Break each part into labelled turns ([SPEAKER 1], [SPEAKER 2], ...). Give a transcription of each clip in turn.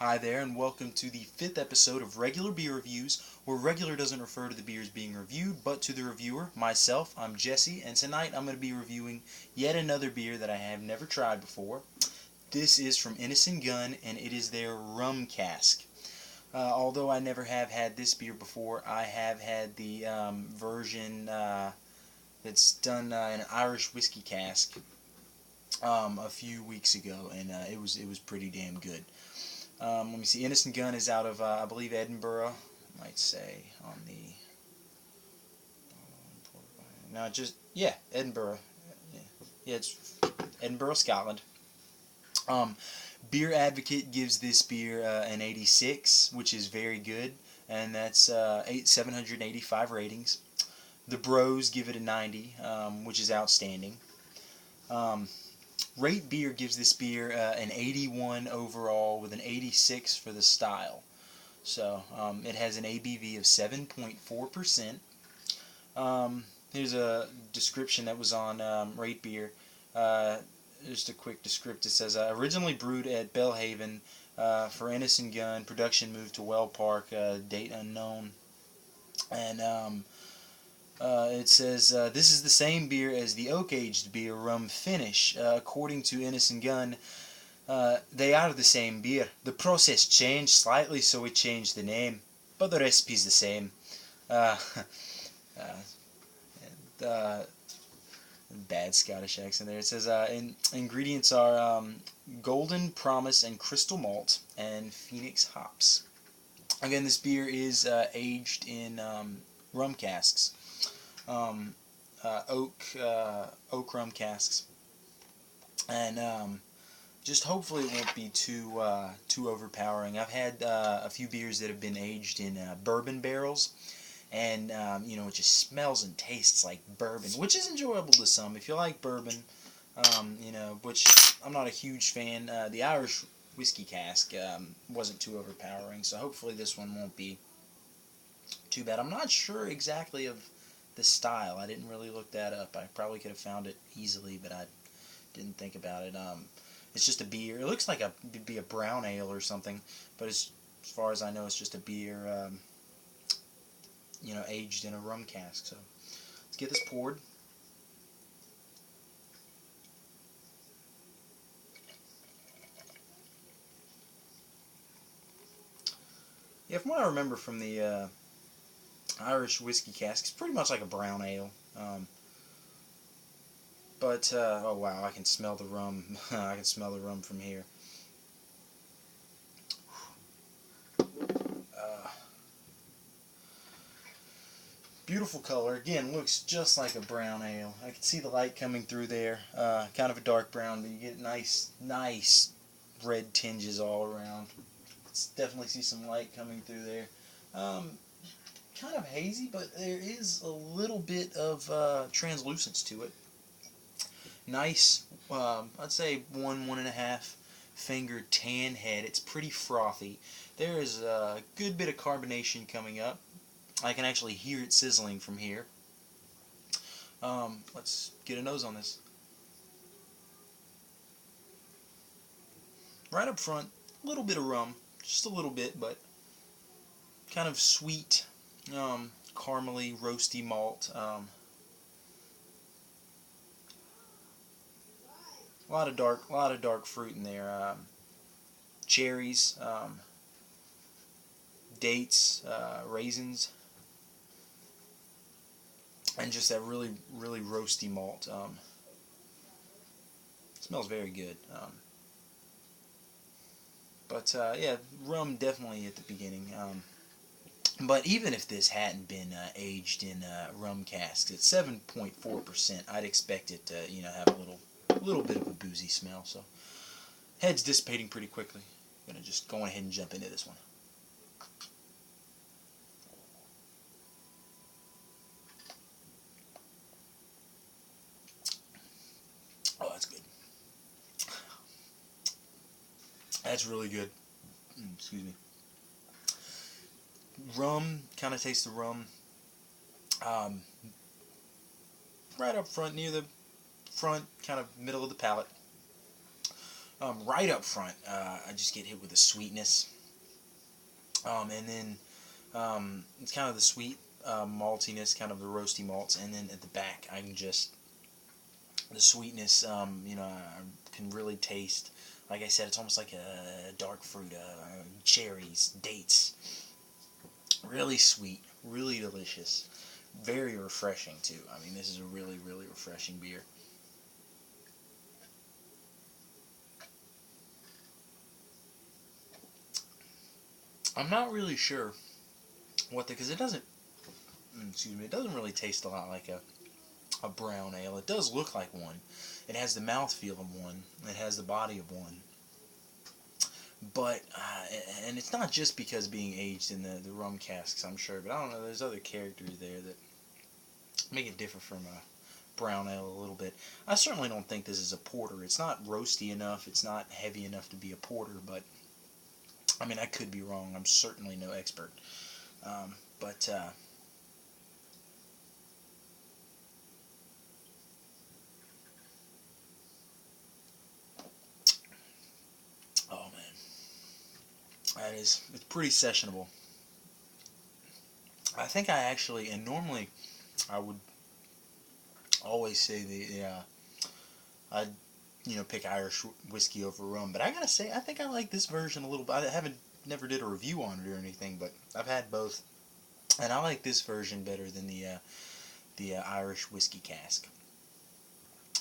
[SPEAKER 1] Hi there, and welcome to the 5th episode of Regular Beer Reviews, where regular doesn't refer to the beers being reviewed, but to the reviewer, myself. I'm Jesse, and tonight I'm going to be reviewing yet another beer that I have never tried before. This is from Innis Gunn, and it is their rum cask. Although I never have had this beer before, I have had the version that's done in an Irish whiskey cask a few weeks ago, and it was pretty damn good. Let me see. Innis Gunn is out of, I believe, Edinburgh. I might say on the. No, just yeah, Edinburgh. Yeah, it's Edinburgh, Scotland. Um, Beer Advocate gives this beer an 86, which is very good, and that's 785 ratings. The Bros give it a 90, which is outstanding. Um, Rate Beer gives this beer an 81 overall with an 86 for the style. So it has an ABV of 7.4%. Here's a description that was on Rate Beer. Just a quick description. It says, originally brewed at Belhaven for Innis Gunn, production moved to Well Park, date unknown. And it says, this is the same beer as the oak-aged beer rum finish. According to Innis Gunn, they are the same beer. The process changed slightly, so we changed the name, but the recipe's the same. Uh, uh, Bad Scottish accent there. It says ingredients are Golden Promise and Crystal Malt and Phoenix hops. Again, this beer is aged in rum casks, oak rum casks, and just hopefully it won't be too overpowering. I've had a few beers that have been aged in bourbon barrels, and it just smells and tastes like bourbon, which is enjoyable to some if you like bourbon. Which I'm not a huge fan. The Irish whiskey cask wasn't too overpowering, so hopefully this one won't be too bad. I'm not sure exactly of the style. I didn't really look that up. I probably could have found it easily, but I didn't think about it. It's just a beer. It looks like it'd be a brown ale or something, but as far as I know, it's just a beer, aged in a rum cask. So let's get this poured. Yeah, from what I remember from the Irish whiskey cask, it's pretty much like a brown ale. Oh wow, I can smell the rum. I can smell the rum from here. Uh, Beautiful color. Again, looks just like a brown ale. I can see the light coming through there. Kind of a dark brown, but you get nice red tinges all around. Definitely see some light coming through there. Kind of hazy, but there is a little bit of translucence to it. Nice, I'd say one and a half finger tan head. It's pretty frothy. There is a good bit of carbonation coming up. I can actually hear it sizzling from here. Let's get a nose on this. Right up front, a little bit of rum, just a little bit, but kind of sweet, caramely, roasty malt. A lot of dark fruit in there. Cherries, dates, raisins, and just that really roasty malt. Smells very good. Yeah, rum definitely at the beginning. But even if this hadn't been aged in rum casks at 7.4%, I'd expect it to have a little bit of a boozy smell. So head's dissipating pretty quickly. I'm gonna just go ahead and jump into this one. Oh, that's good. That's really good. Excuse me. Rum, kind of taste the rum. Um, right up front, near the front, kind of middle of the palate. Right up front, I just get hit with the sweetness, and then it's kind of the sweet maltiness, kind of the roasty malts, and then at the back I can just the sweetness. I can really taste. Like I said, it's almost like a dark fruit, cherries, dates. Really sweet, really delicious, very refreshing too. I mean, this is a really, really refreshing beer. I'm not really sure because it doesn't. Excuse me. It doesn't really taste a lot like a brown ale. It does look like one. It has the mouthfeel of one. It has the body of one. But and it's not just because being aged in the rum casks, I'm sure. But I don't know. There's other characters there that make it differ from a brown ale a little bit. I certainly don't think this is a porter. It's not roasty enough. It's not heavy enough to be a porter. But I mean, I could be wrong. I'm certainly no expert. But oh man, it's pretty sessionable. I think I actually, and normally I would always say I'd pick Irish whiskey over rum, but I gotta say I think I like this version a little bit. I haven't never did a review on it or anything, but I've had both, and I like this version better than the Irish whiskey cask.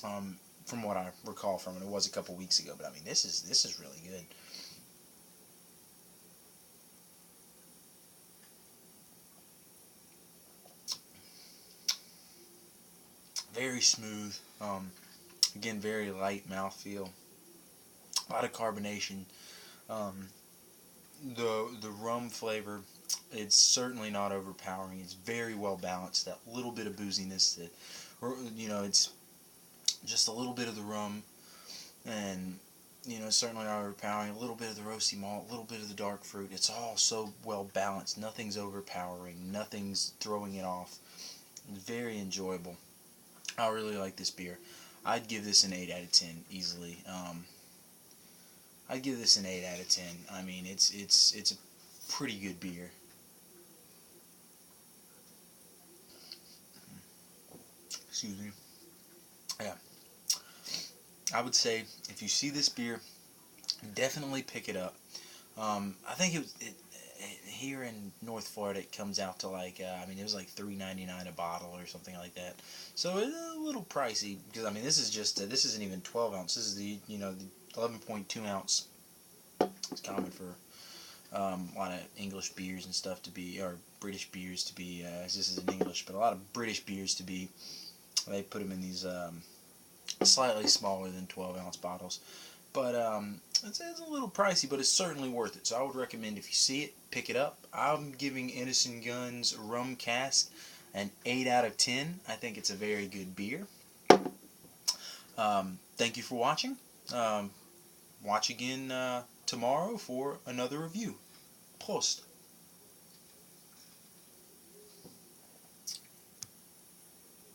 [SPEAKER 1] From what I recall from it, it was a couple weeks ago, but I mean this is really good. Very smooth. Again, very light mouthfeel. A lot of carbonation. Um, the rum flavor, it's certainly not overpowering. It's very well balanced. That little bit of booziness that, it's just a little bit of the rum, and certainly not overpowering. A little bit of the roasty malt, a little bit of the dark fruit. It's all so well balanced. Nothing's overpowering. Nothing's throwing it off. It's very enjoyable. I really like this beer. I'd give this an 8 out of 10 easily. I'd give this an 8 out of 10. I mean, it's a pretty good beer. Excuse me. Yeah, I would say if you see this beer, definitely pick it up. I think here in North Florida it comes out to like I mean it was like $3.99 a bottle or something like that. So it's a little pricey because I mean this is just this isn't even 12 ounce. This is the 11.2 ounce. It's common for a lot of English beers and stuff to be, or British beers to be. This isn't English, but a lot of British beers to be. They put them in these slightly smaller than 12-ounce bottles. But it's a little pricey, but it's certainly worth it. So I would recommend if you see it, pick it up. I'm giving Innis Gunn's Rum Cask an 8 out of 10. I think it's a very good beer. Thank you for watching. Watch again tomorrow for another review. Prost.